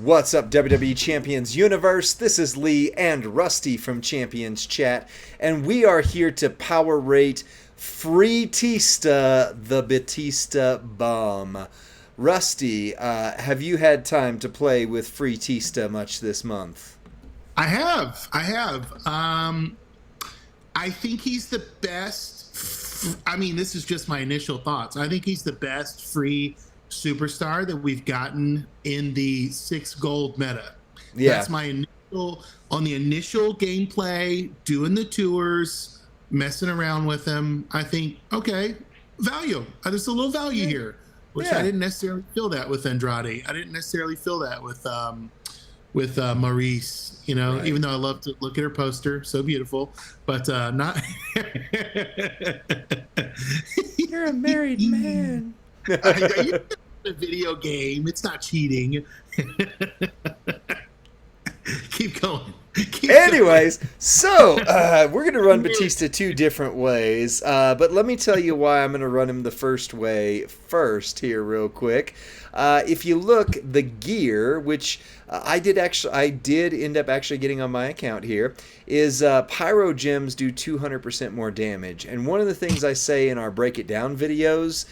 What's up, WWE Champions Universe? This is Lee and Rusty from Champions Chat, and we are here to power rate Freetista, the Batista bomb. Rusty, have you had time to play with Freetista much this month? I think he's the best. I mean, this is just my initial thoughts. I think he's the best free superstar that we've gotten in the 6 gold meta. Yeah. That's my initial on the initial gameplay, doing the tours, messing around with him. I think, okay, value. There's a little value here, which I didn't necessarily feel that with Andrade. I didn't necessarily feel that with Maurice, Right. even though I love to look at her poster, so beautiful, but not. You're a married man. A video game. It's not cheating. Keep going. Anyways, so we're going to run Batista 2 different ways, but let me tell you why I'm going to run him the first way first here real quick. If you look, the gear, which I did end up actually getting on my account here, is Pyro Gems do 200% more damage. And one of the things I say in our Break It Down videos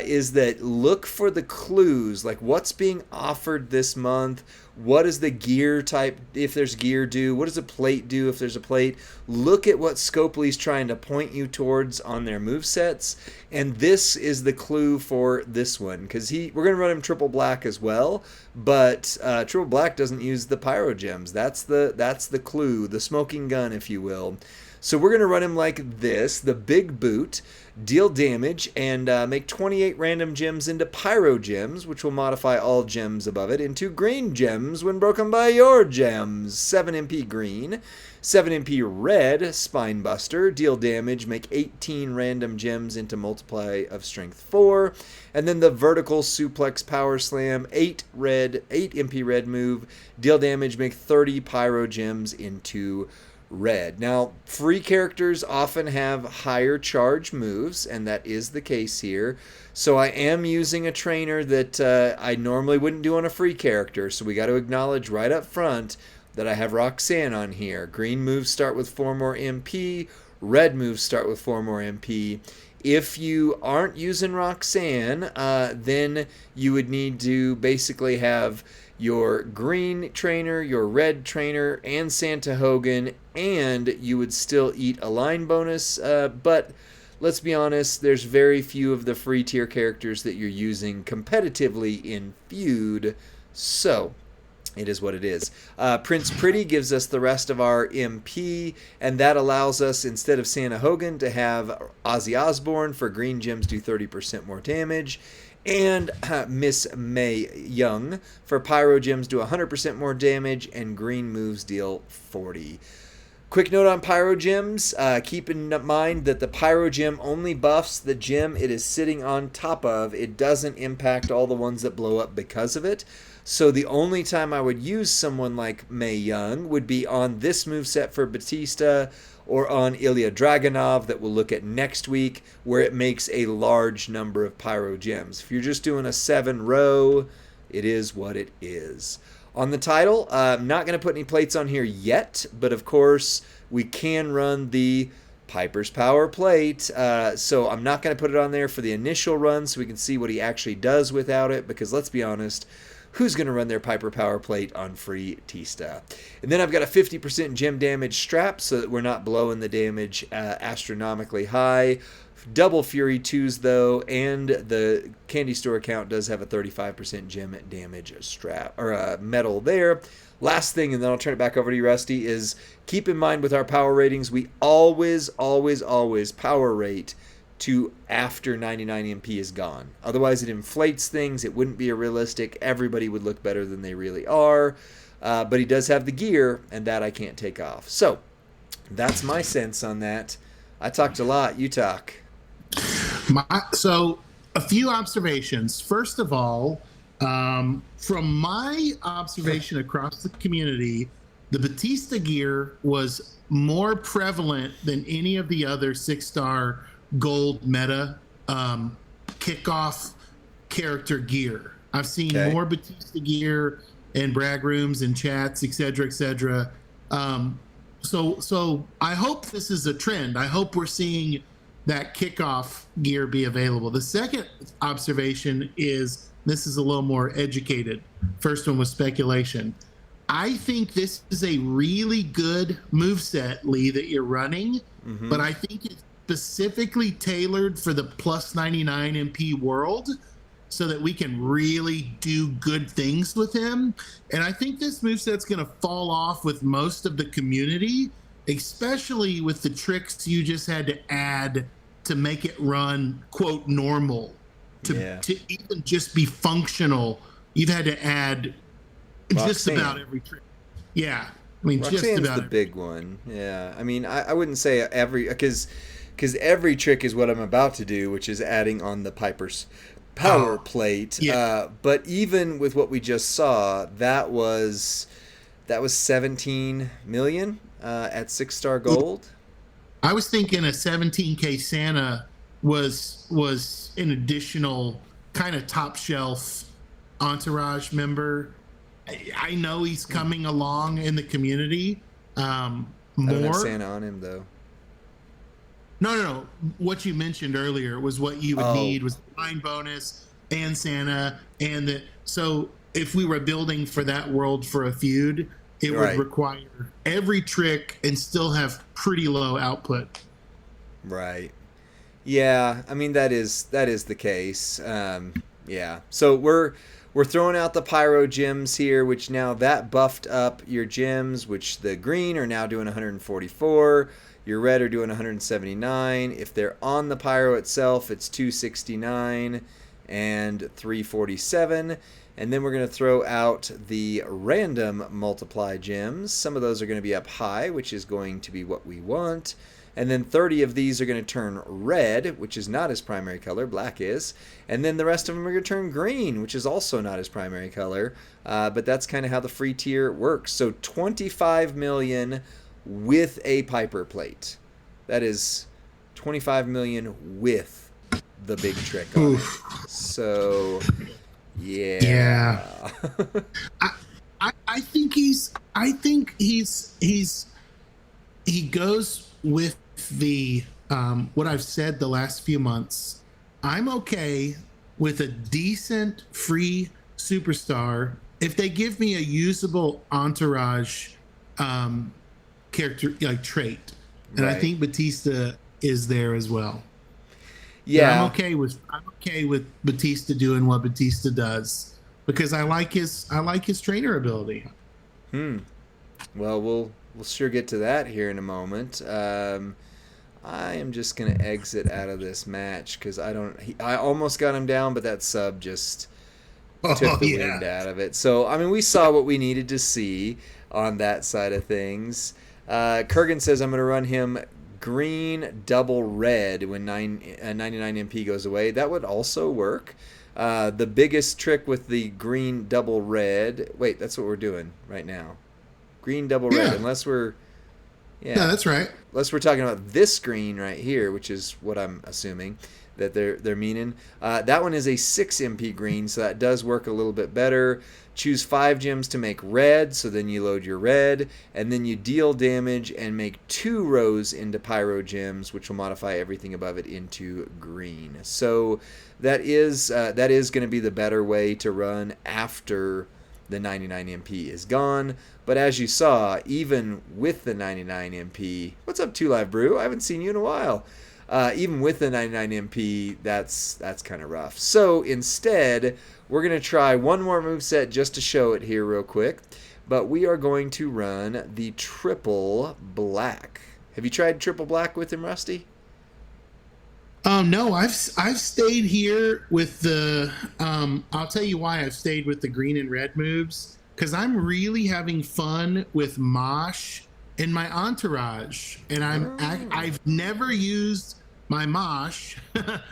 is that look for the clues, like what's being offered this month. What does the gear type, if there's gear, do? What does a plate do if there's a plate? Look at what Scopely's trying to point you towards on their movesets. And this is the clue for this one. Because we're going to run him triple black as well. But triple black doesn't use the pyro gems. That's the clue, the smoking gun, if you will. So we're going to run him like this, the big boot, deal damage, and make 28 random gems into pyro gems, which will modify all gems above it, into green gems when broken by your gems. 7 MP green, 7 MP red, spine buster, deal damage, make 18 random gems into multiply of strength 4, and then the vertical suplex power slam, 8 MP red move, deal damage, make 30 pyro gems into red. Now, free characters often have higher charge moves, and that is the case here. So I am using a trainer that I normally wouldn't do on a free character, so we got to acknowledge right up front that I have Roxanne on here. Green moves start with 4 more MP, red moves start with 4 more MP. If you aren't using Roxanne, then you would need to basically have your green trainer, your red trainer, and Santa Hogan, and you would still eat a line bonus. But let's be honest, there's very few of the free tier characters that you're using competitively in Feud, so it is what it is. Prince Pretty gives us the rest of our MP, and that allows us, instead of Santa Hogan, to have Ozzy Osbourne for green gems do 30% more damage, and Miss May Young for pyro gems do 100% more damage, and green moves deal 40. Quick note on pyro gems, keep in mind that the pyro gem only buffs the gem it is sitting on top of. It doesn't impact all the ones that blow up because of it. So the only time I would use someone like May Young would be on this moveset for Batista, or on Ilya Dragunov that we'll look at next week, where it makes a large number of pyro gems. If you're just doing a 7 row, it is what it is. On the title, I'm not going to put any plates on here yet, but of course we can run the Piper's Power plate, so I'm not going to put it on there for the initial run so we can see what he actually does without it, because let's be honest, who's going to run their Piper Power plate on Freetista? And then I've got a 50% gem damage strap so that we're not blowing the damage astronomically high. Double Fury 2s though, and the Candy Store account does have a 35% gem damage strap, or medal there. Last thing, and then I'll turn it back over to you, Rusty, is keep in mind with our power ratings, we always power rate to after 99 MP is gone. Otherwise, it inflates things. It wouldn't be a realistic. Everybody would look better than they really are. But he does have the gear, and that I can't take off. So, that's my sense on that. I talked a lot. You talk. So, a few observations. First of all, from my observation across the community, the Batista gear was more prevalent than any of the other 6-star gold meta kickoff character gear. I've seen more Batista gear and brag rooms and chats, etc., etc. So I hope this is a trend. I hope we're seeing that kickoff gear be available. The second observation is, this is a little more educated. First one was speculation. I think this is a really good moveset, Lee, that you're running, but I think it's specifically tailored for the plus 99 MP world so that we can really do good things with him. And I think this moveset's going to fall off with most of the community, especially with the tricks you just had to add to make it run, quote, normal, to even just be functional. You've had to add just about every trick. Yeah. I mean, Roxanne's just about the big one. Yeah. I mean, I wouldn't say every, because every trick is what I'm about to do, which is adding on the Piper's power plate. Yeah. But even with what we just saw, that was 17 million at 6-star gold. I was thinking a 17K Santa was an additional kind of top shelf entourage member. I know he's coming along in the community more. I don't have Santa on him though. No. What you mentioned earlier was what you would need was the line bonus and Santa, and that. So if we were building for that world for a feud, it would require every trick and still have pretty low output. Right. Yeah. I mean, that is the case. Yeah. So we're throwing out the pyro gems here, which now that buffed up your gems, which the green are now doing 144. Your red are doing 179. If they're on the pyro itself, it's 269 and 347. And then we're going to throw out the random multiply gems. Some of those are going to be up high, which is going to be what we want. And then 30 of these are going to turn red, which is not his primary color, black is. And then the rest of them are going to turn green, which is also not his primary color. But that's kind of how the free tier works. So 25 million with a Piper plate. That is 25 million with the big trick on it. So, yeah. I think he goes with the what I've said the last few months. I'm okay with a decent free superstar if they give me a usable entourage character, like trait, and I think Batista is there as well. Yeah, I'm okay with Batista doing what Batista does because I like his trainer ability. Well, we'll sure get to that here in a moment. I am just gonna exit out of this match because I almost got him down, but that sub just took the wind out of it. So I mean, we saw what we needed to see on that side of things. Kurgan says I'm going to run him green double red when 99 MP goes away. That would also work. The biggest trick with the green double red. Wait, that's what we're doing right now. Green double red. Unless we're that's right. Unless we're talking about this green right here, which is what I'm assuming that they're meaning. That one is a 6 MP green, so that does work a little bit better. Choose 5 gems to make red, so then you load your red, and then you deal damage and make 2 rows into pyro gems, which will modify everything above it into green. So that is going to be the better way to run after the 99 MP is gone. But as you saw, even with the 99 MP, what's up, 2 Live Brew? I haven't seen you in a while. Even with the 99 MP, that's kind of rough. So instead, we're going to try one more moveset just to show it here real quick. But we are going to run the triple black. Have you tried triple black with him, Rusty? No, I've stayed here with the. I'll tell you why I've stayed with the green and red moves, because I'm really having fun with Mosh in my entourage, and I've never used my Mosh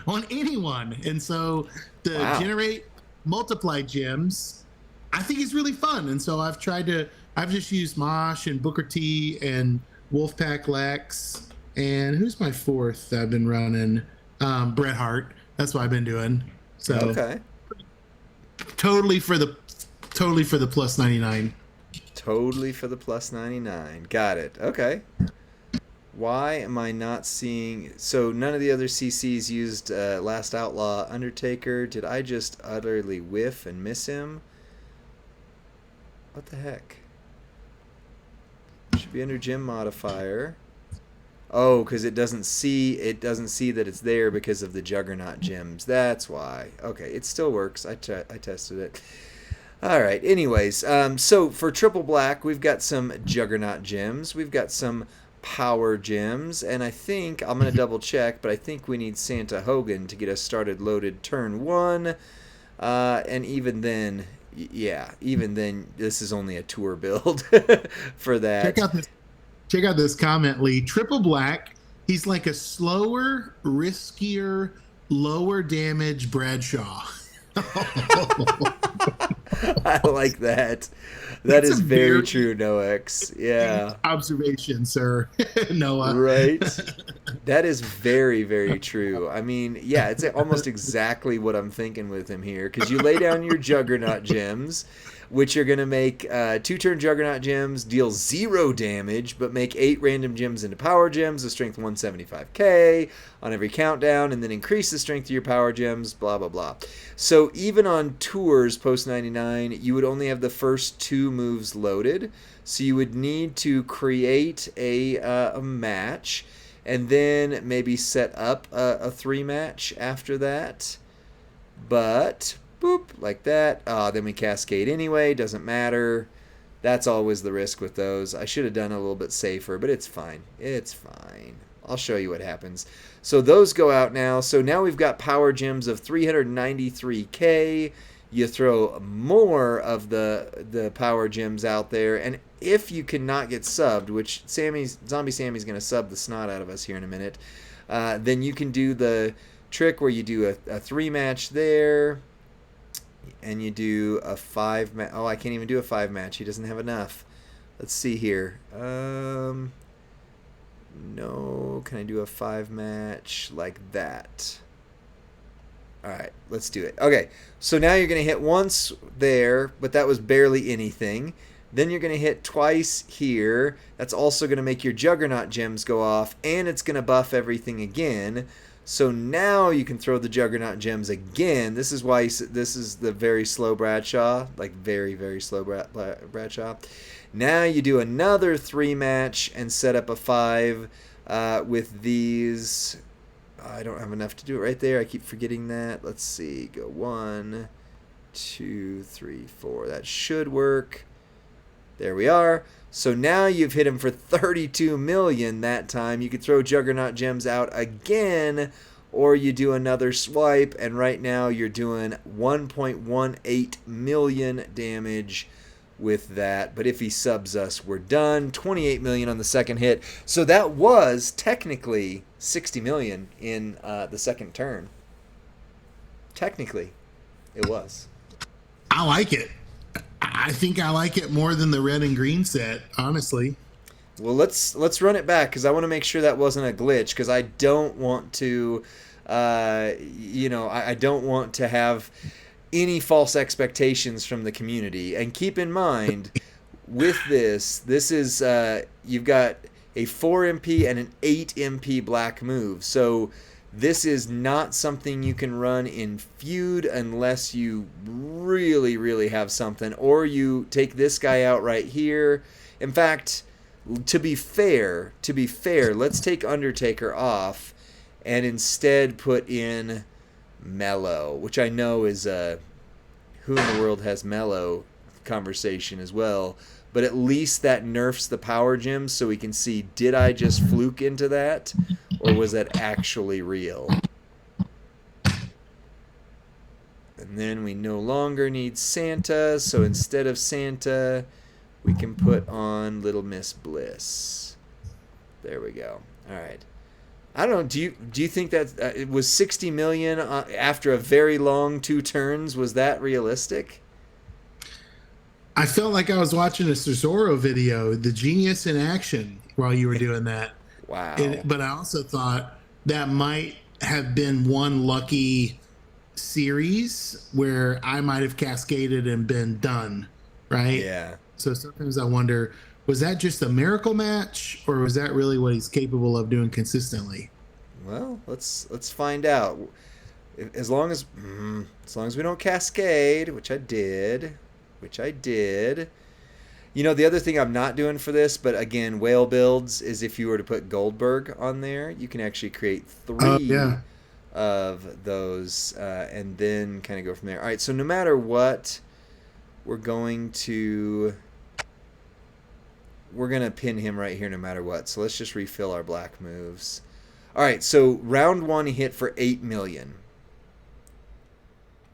on anyone, and so to generate multiply gems, I think it's really fun. And so I've just used Mosh and Booker T and Wolfpack Lex, and who's my fourth that I've been running? Bret Hart. That's what I've been doing. So totally for the totally for the plus 99. Totally for the plus 99. Got it. Okay. Why am I not seeing... So none of the other CCs used Last Outlaw Undertaker. Did I just utterly whiff and miss him? What the heck? Should be under gym modifier. Oh, because it doesn't see that it's there because of the Juggernaut gems. That's why. Okay, it still works. I tested it. All right. Anyways, so for triple black, we've got some Juggernaut gems. We've got some power gems, and I think I'm gonna double check, but I think we need Santa Hogan to get us started loaded turn 1. And even then, even then, this is only a tour build for that. Check out this comment, Lee. Triple black. He's like a slower, riskier, lower damage Bradshaw. I like that. That is very true, Nox. Yeah. Observation, sir. Noah. Right. That is very, very true. I mean, yeah, it's almost exactly what I'm thinking with him here. Because you lay down your Juggernaut gems, which are going to make 2-turn Juggernaut gems, deal 0 damage, but make 8 random gems into power gems, a strength 175k on every countdown, and then increase the strength of your power gems, blah, blah, blah. So even on tours post 99, you would only have the first 2 moves loaded. So you would need to create a match, and then maybe set up a 3 match after that. But... boop, like that. Then we cascade anyway. Doesn't matter. That's always the risk with those. I should have done a little bit safer, but it's fine. It's fine. I'll show you what happens. So those go out now. So now we've got power gems of 393k. You throw more of the power gems out there, and if you cannot get subbed, which Zombie Sammy's going to sub the snot out of us here in a minute, then you can do the trick where you do a 3 match there. And you do a 5 match. Oh, I can't even do a 5 match. He doesn't have enough. Let's see here. No. Can I do a 5 match like that? All right, let's do it. Okay, so now you're going to hit once there, but that was barely anything. Then you're going to hit twice here. That's also going to make your Juggernaut gems go off, and it's going to buff everything again. So now you can throw the Juggernaut gems again. This is why this is the very slow Bradshaw, like very, very slow Bradshaw. Now you do another 3 match and set up a 5 with these. I don't have enough to do it right there. I keep forgetting that. Let's see. Go 1, 2, 3, 4. That should work. There we are. So now you've hit him for 32 million that time. You could throw Juggernaut gems out again, or you do another swipe, and right now you're doing 1.18 million damage with that. But if he subs us, we're done. 28 million on the second hit. So that was technically 60 million in the second turn. Technically, it was. I like it. I think I like it more than the red and green set, honestly. Well, let's run it back, because I want to make sure that wasn't a glitch, because I don't want to, I don't want to have any false expectations from the community. And keep in mind, with this is, you've got a 4 MP and an 8 MP black move. So this is not something you can run in feud unless you really, really have something, or you take this guy out right here. In fact, to be fair, let's take Undertaker off and instead put in Mello, which I know is a who in the world has Mello conversation as well. But at least that nerfs the power gems, so we can see, did I just fluke into that, or was that actually real? And then we no longer need Santa, so instead of Santa, we can put on Little Miss Bliss. There we go. All right. I don't know. Do you think that it was 60 million after a very long 2 turns? Was that realistic? I felt like I was watching a Cesaro video, the genius in action, while you were doing that. Wow. But I also thought that might have been one lucky series where I might have cascaded and been done, right? Yeah. So sometimes I wonder, was that just a miracle match, or was that really what he's capable of doing consistently? Well, let's find out. As long as we don't cascade, which I did. You know, the other thing I'm not doing for this, but again, whale builds is if you were to put Goldberg on there, you can actually create Oh three yeah, of those and then kind of go from there. All right, so no matter what, we're going to we're gonna pin him right here no matter what. So let's just refill our black moves. All right, so round one he hit for 8 million.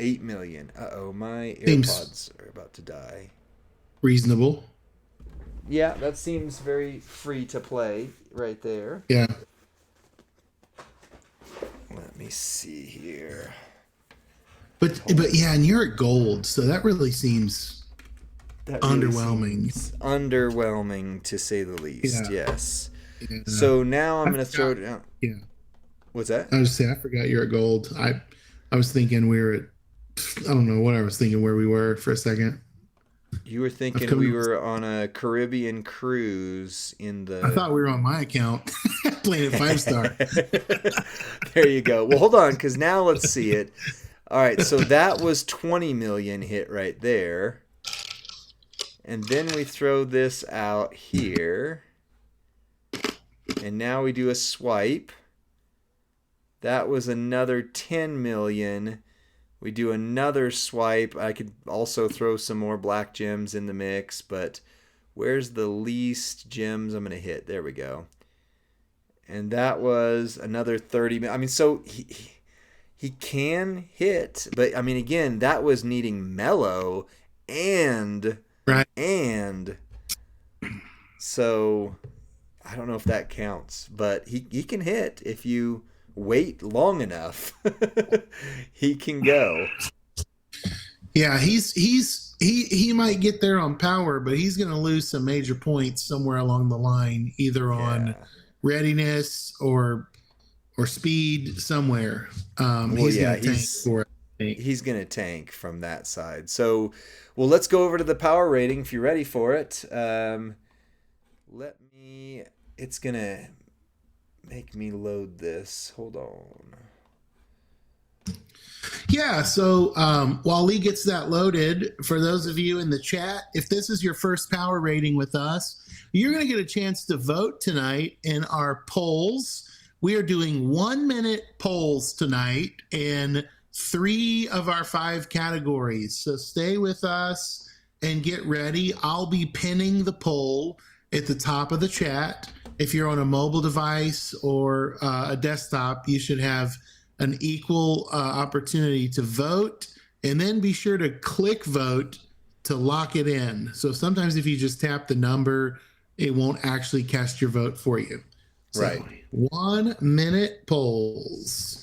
8 million. Uh-oh, my seems AirPods are about to die. reasonable. Yeah, that seems very free to play right there. Yeah. Let me see here. But yeah, and you're at gold, so that really seems That really underwhelming. seems underwhelming to say the least. Yeah. Yes. Yeah. So now I'm I gonna throw forgot. it out. Yeah. What's that? I was say I forgot you're at gold. I was thinking we were at, I don't know what I was thinking where we were for a second. You were I've thinking come we to, were on a Caribbean cruise in I the. thought we were on my account playing at 5 star. There you go. Well, hold on, because now let's see it. All right, so that was 20 million hit right there. And then we throw this out here. And now we do a swipe. That was another 10 million. We do another swipe. I could also throw some more black gems in the mix, but where's the least gems I'm going to hit? There we go. And that was another 30 million. I mean, so he can hit, but I mean, again, that was needing mellow and Right. and so I don't know if that counts, but he can hit if you wait long enough. He can go. Yeah, he might get there on power, but he's going to lose some major points somewhere along the line, either on Yeah. readiness or speed somewhere. Well, He's yeah, going to tank for it. I think. he's gonna tank from that side. So, well, let's go over to the power rating if you're ready for it. Let me. It's gonna make me load this. Hold on. Yeah, so while Lee gets that loaded, for those of you in the chat, if this is your first power rating with us, you're going to get a chance to vote tonight in our polls. We are doing 1 minute polls tonight in 3 of our 5 categories. So stay with us and get ready. I'll be pinning the poll at the top of the chat. If you're on a mobile device or a desktop, you should have an equal opportunity to vote, and then be sure to click vote to lock it in. So sometimes if you just tap the number, it won't actually cast your vote for you. So, Right. 1 minute polls.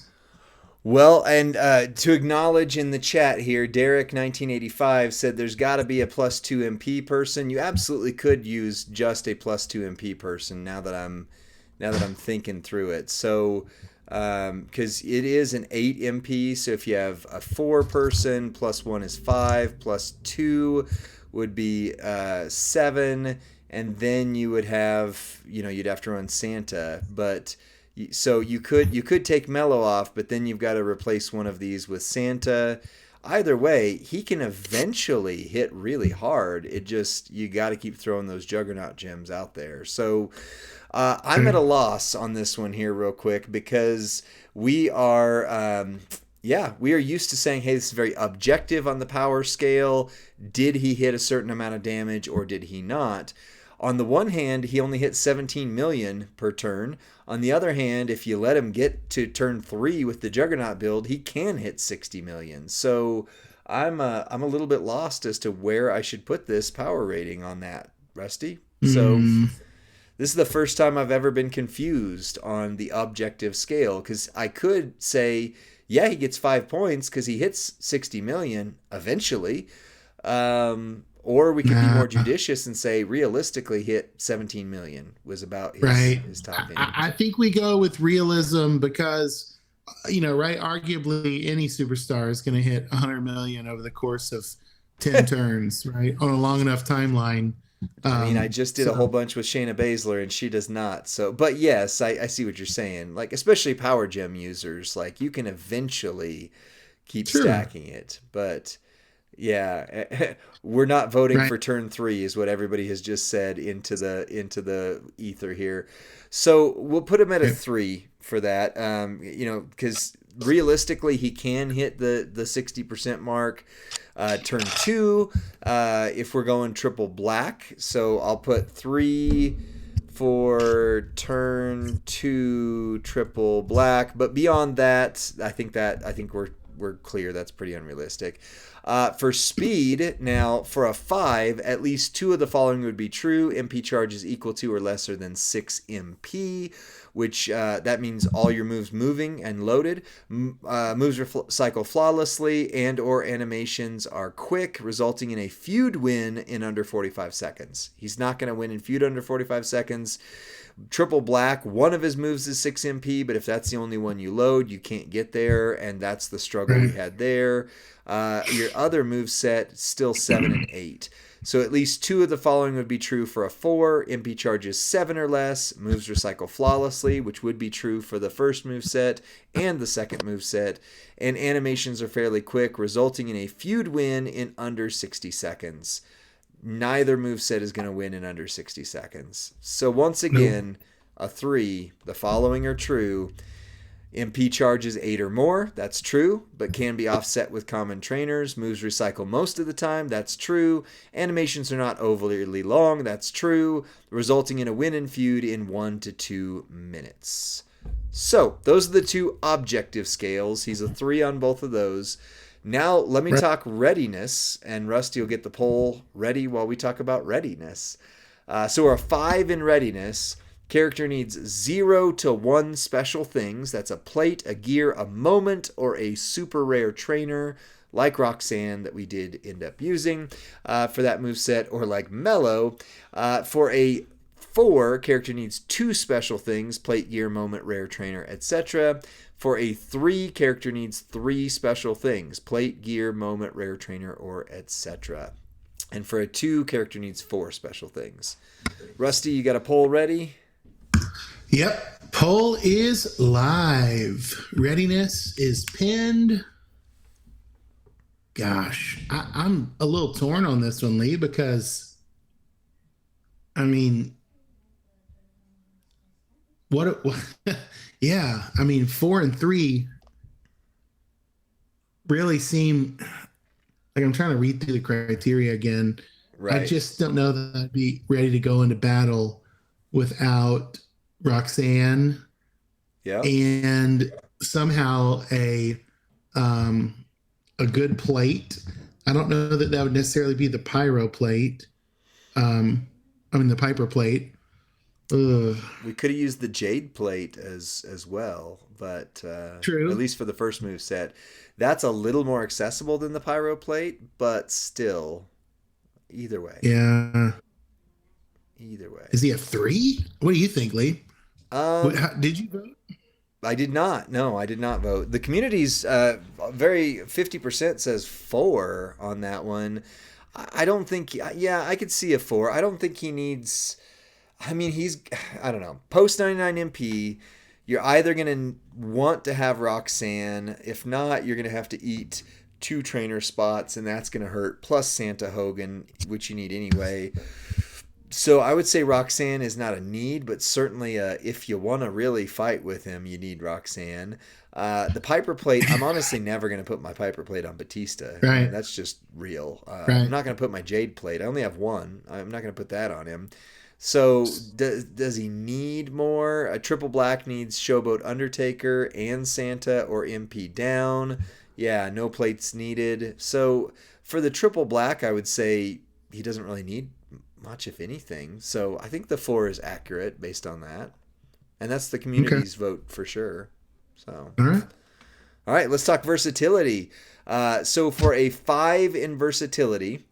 Well, and to acknowledge in the chat here, Derek 1985 said there's got to be a +2 MP person. You absolutely could use just a +2 MP person now that I'm thinking through it. So because it is an 8 MP, so if you have a 4 person, +1 is 5, +2 would be 7, and then you would have, you'd have to run Santa, but so you could take Mello off, but then you've got to replace one of these with Santa. Either way, he can eventually hit really hard. It just, you got to keep throwing those Juggernaut gems out there. So I'm at a loss on this one here real quick, because we are we are used to saying, hey, this is very objective on the power scale. Did he hit a certain amount of damage or did he not? On the one hand, he only hit 17 million per turn. On the other hand, if you let him get to turn 3 with the Juggernaut build, he can hit 60 million. So I'm a little bit lost as to where I should put this power rating on that, Rusty. So this is the first time I've ever been confused on the objective scale, because I could say, yeah, he gets 5 points because he hits 60 million eventually. Or we could be more judicious and say realistically hit 17 million was about his top end. I think we go with realism because right? Arguably, any superstar is going to hit 100 million over the course of 10 turns, right? On a long enough timeline. I mean, I just did a whole So bunch with Shayna Baszler, and she does not. So, but yes, I see what you're saying. Like, especially power gem users, like you can eventually keep sure, stacking it. But yeah, we're not voting right? for turn three, is what everybody has just said into the ether here. So we'll put him at a Okay. three for that. Because realistically, he can hit the 60% mark. Turn two, if we're going triple black. So I'll put three for turn two triple black. But beyond that, I think we're clear. That's pretty unrealistic. For speed, now for a 5, at least 2 of the following would be true. MP charge is equal to or lesser than 6 MP, which that means all your moves moving and loaded. Moves cycle flawlessly, and or animations are quick, resulting in a feud win in under 45 seconds. He's not going to win in feud under 45 seconds. Triple black, one of his moves is 6 MP, but if that's the only one you load, you can't get there, and that's the struggle we Right. had there. Your other move set still 7 and 8. So at least 2 of the following would be true for a 4. MP charges 7 or less. Moves recycle flawlessly, which would be true for the first move set and the second move set. And animations are fairly quick, resulting in a feud win in under 60 seconds. Neither moveset is going to win in under 60 seconds. So once Nope. again, a 3. The following are true. MP charges 8 or more. That's true, but can be offset with common trainers. Moves recycle most of the time. That's true. Animations are not overly long. That's true, resulting in a win in feud in 1 to 2 minutes. So those are the two objective scales. He's a 3 on both of those. Now, let me Right. talk readiness, and Rusty will get the poll ready while we talk about readiness. So, we're a 5 in readiness. Character needs 0 to 1 special things. That's a plate, a gear, a moment, or a super rare trainer, like Roxanne that we did end up using for that moveset, or like Mellow. For a 4, character needs 2 special things: plate, gear, moment, rare trainer, etc. For a 3, character needs 3 special things: plate, gear, moment, rare trainer, or etc. And for a 2, character needs 4 special things. Rusty, you got a poll ready? Yep. Poll is live. Readiness is pinned. Gosh, I'm a little torn on this one, Lee, because I mean, what yeah, I mean, 4 and 3 really seem like, I'm trying to read through the criteria again. I Right. just don't know that I'd be ready to go into battle without Roxanne Yep. and somehow um a good plate. I don't know that that would necessarily be the pyro plate. I mean the Piper plate. Ugh. We could have used the Jade plate as well, but at True. least for the first move set, that's a little more accessible than the Pyro plate, but still, either way, Yeah. either way. Is he a 3? What do you think, Lee? Um, Did you vote? I did not. No, I did not vote. The community's very 50% says 4 on that one. I don't think. Yeah, I could see a 4. I don't think he needs. I mean, I don't know. Post 99 MP, you're either going to want to have Roxanne. If not, you're going to have to eat 2 trainer spots, and that's going to hurt. Plus Santa Hogan, which you need anyway. So I would say Roxanne is not a need, but certainly if you want to really fight with him, you need Roxanne. The Piper plate, I'm honestly never going to put my Piper plate on Batista. I mean, Right. that's just real. I'm Right. not going to put my Jade plate. I only have one. I'm not going to put that on him. So does he need more? A triple black needs Showboat Undertaker and Santa or MP down. Yeah, no plates needed. So for the triple black, I would say he doesn't really need much, if anything. So I think the 4 is accurate based on that. And that's the Okay. community's vote for sure. So, All right. all right, let's talk versatility. So for a 5 in versatility,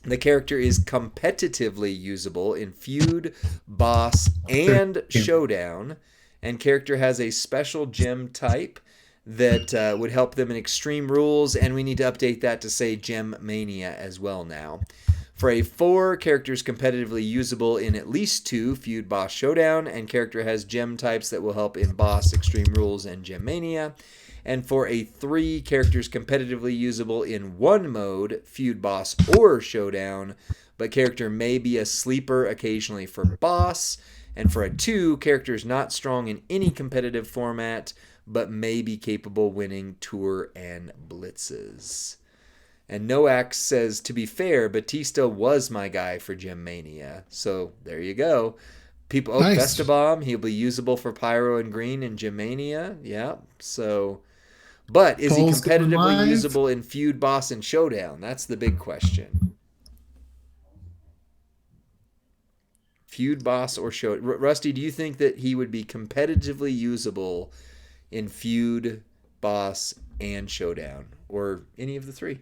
the character is competitively usable in feud, boss, Sure. and Yeah. showdown. And character has a special gem type. that would help them in Extreme Rules, and we need to update that to say Gem Mania as well now. For a 4, characters competitively usable in at least 2 Feud Boss Showdown, and character has gem types that will help in Boss, Extreme Rules, and Gem Mania. And for a 3, characters competitively usable in 1 mode, Feud Boss or Showdown, but character may be a sleeper occasionally for Boss. And for a 2, characters not strong in any competitive format, but may be capable winning tour and blitzes. And Noax says, to be fair, Batista was my guy for Gem Mania. So there you go. People, Nice. Festabomb, he'll be usable for Pyro and Green in Gem Mania. Yeah. So, but is Polls he going competitively live. usable in Feud, Boss, and Showdown? That's the big question. Feud, Boss, or Show. Rusty, do you think that he would be competitively usable in Feud, Boss, and Showdown, or any of the 3?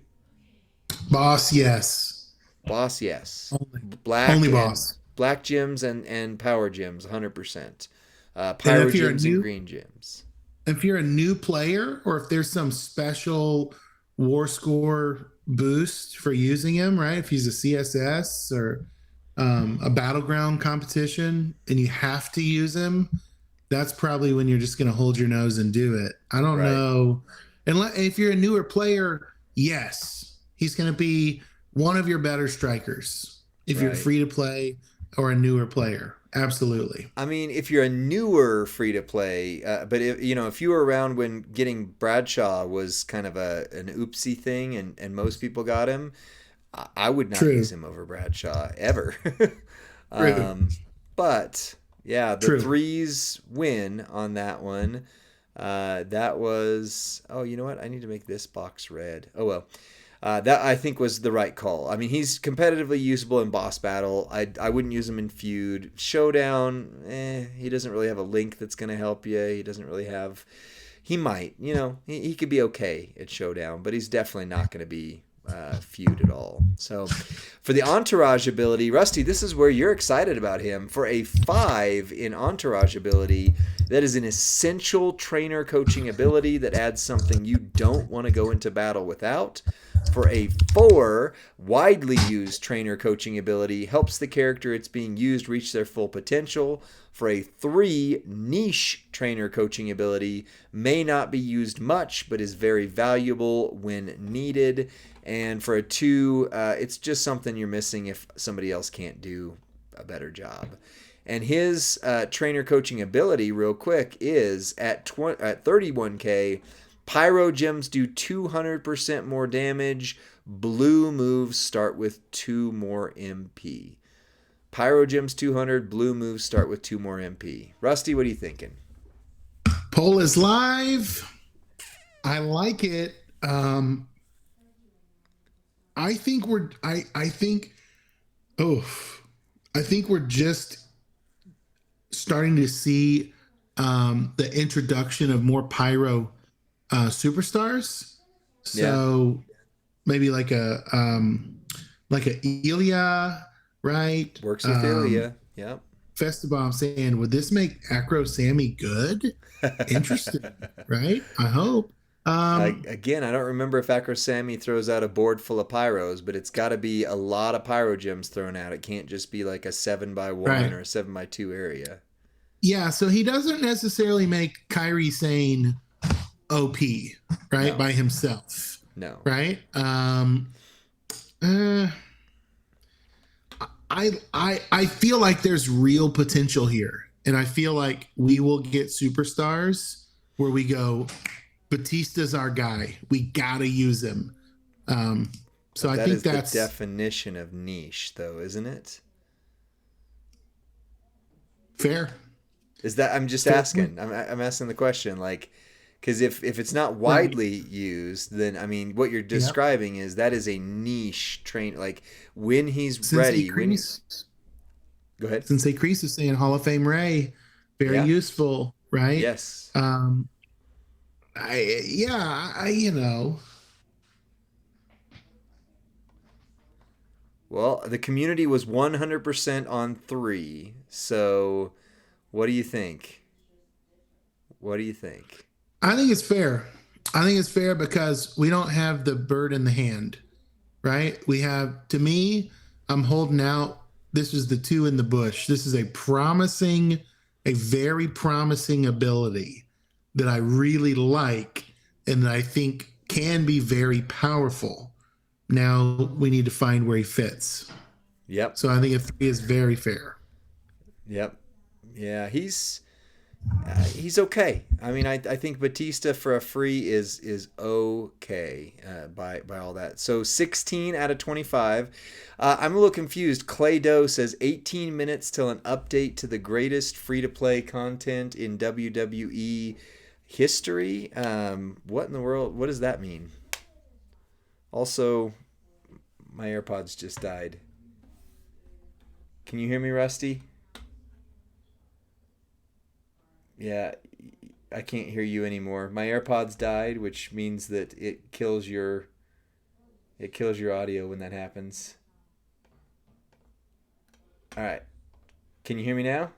Boss, yes. Boss, yes. Only, only Boss. Black gems and power gems, 100%. Pyro if you're gems and green gems. If you're a new player, or if there's some special war score boost for using him, right? If he's a CSS or a battleground competition and you have to use him, that's probably when you're just going to hold your nose and do it. I don't know. And if you're a newer player, yes, he's going to be one of your better strikers if you're free to play or a newer player. Absolutely. I mean, if you're a newer free to play, but if you were around when getting Bradshaw was kind of an oopsie thing, and most people got him, I would not use him over Bradshaw ever. But yeah, the 3s win on that one. That was, oh, you know what? I need to make this box red. Oh well. That I think was the right call. I mean, he's competitively usable in boss battle. I wouldn't use him in feud. Showdown, he doesn't really have a link that's going to help you. He doesn't really have. He might, he could be okay at showdown, but he's definitely not going to be feud at all. So for the entourage ability, Rusty, this is where you're excited about him. For a 5 in entourage ability, that is an essential trainer coaching ability that adds something you don't want to go into battle without. For a 4, widely used trainer coaching ability, helps the character it's being used reach their full potential. For a 3, niche trainer coaching ability, may not be used much, but is very valuable when needed. And for a 2, it's just something you're missing if somebody else can't do a better job. And his trainer coaching ability, real quick, is at 31K. Pyro gems do 200% more damage. Blue moves start with 2 more MP. Pyro gems 200, blue moves start with 2 more MP. Rusty, what are you thinking? Poll is live. I like it. I think we're just starting to see the introduction of more pyro superstars. So maybe like a Ilya, right? Works with Ilya. Yep. Festabomb saying, would this make Acro Sammy good? Interesting, right? I hope. Again, I don't remember if Acro Sammy throws out a board full of pyros, but it's got to be a lot of pyro gems thrown out. It can't just be like a 7x1 or a 7x2 area. Yeah, so he doesn't necessarily make Kyrie Sane OP, right? No. By himself. No. Right? I feel like there's real potential here. And I feel like we will get superstars where we go, Batista's our guy. We gotta use him. So I think that's the definition of niche, though, isn't it? Fair. Is that I'm just asking? I'm asking the question, like, because if it's not widely used, then I mean, what you're describing is that is a niche train. Like when he's ready. Go ahead. Sensei Kreese is saying Hall of Fame Ray, very useful, right? Yes. Well, the community was 100% on 3. So, what do you think? What do you think? I think it's fair. I think it's fair because we don't have the bird in the hand, right? We have, to me, I'm holding out. This is the two in the bush. This is a very promising ability that I really like and that I think can be very powerful. Now we need to find where he fits. Yep. So I think a three is very fair. Yep. Yeah, he's okay. I mean, I think Batista for a free is okay by all that. So 16 out of 25. I'm a little confused. Clay Doe says 18 minutes till an update to the greatest free to play content in WWE history. What in the world? What does that mean? Also, my AirPods just died. Can you hear me, Rusty? Yeah, I can't hear you anymore. My AirPods died, which means that it kills your audio when that happens. All right. Can you hear me now?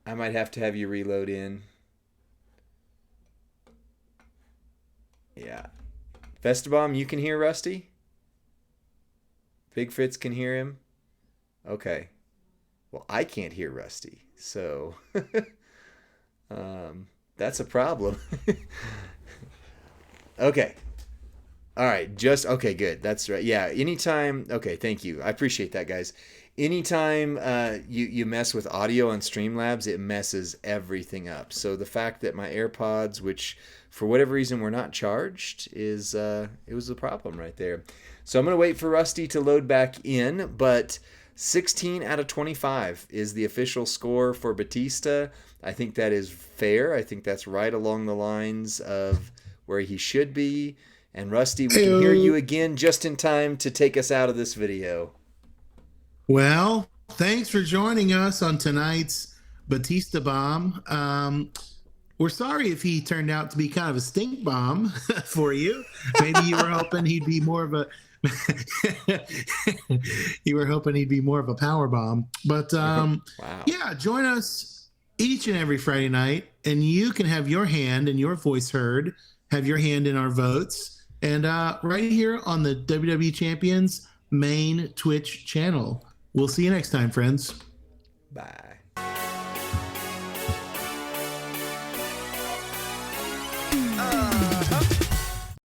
I might have to have you reload in. Yeah. Vestabomb, you can hear Rusty? Big Fritz can hear him? Okay. Well, I can't hear Rusty, so that's a problem. Okay. All right. Just okay. Good. That's right. Yeah. Anytime. Okay. Thank you. I appreciate that, guys. Anytime you mess with audio on Streamlabs, it messes everything up. So the fact that my AirPods, which for whatever reason were not charged, it was a problem right there. So I'm gonna wait for Rusty to load back in, but 16 out of 25 is the official score for Batista. I think that is fair. I think that's right along the lines of where he should be. And Rusty, we can hear you again just in time to take us out of this video. Well, thanks for joining us on tonight's Batista bomb. We're sorry if he turned out to be kind of a stink bomb for you. Maybe you were hoping he'd be more of a you were hoping he'd be more of a power bomb. But Wow. yeah, join us each and every Friday night, and you can have your hand and your voice heard, have your hand in our votes, and right here on the WWE Champions main Twitch channel. We'll see you next time, friends. Bye.